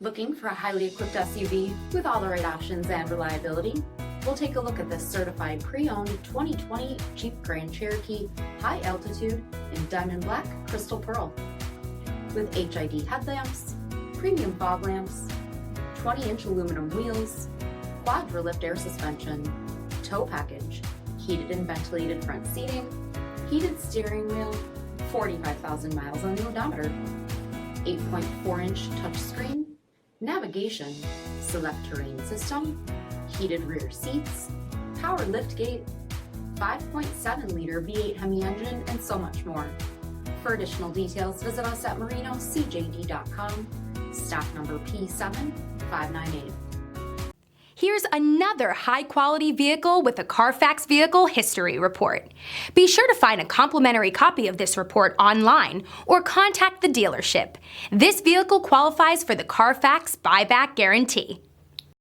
Looking for a highly equipped SUV with all the right options and reliability? We'll take a look at this certified pre-owned 2020 Jeep Grand Cherokee High Altitude in Diamond Black Crystal Pearl. With HID headlamps, premium fog lamps, 20-inch aluminum wheels, QUADRA lift air suspension, tow package, heated and ventilated front seating, heated steering wheel, 45,000 miles on the odometer, 8.4-inch touchscreen, navigation, select terrain system, heated rear seats, power liftgate, 5.7-liter V8 Hemi engine, and so much more. For additional details, visit us at marinocjd.com, stock number P7598. Here's another high-quality vehicle with a Carfax Vehicle History Report. Be sure to find a complimentary copy of this report online or contact the dealership. This vehicle qualifies for the Carfax Buyback Guarantee.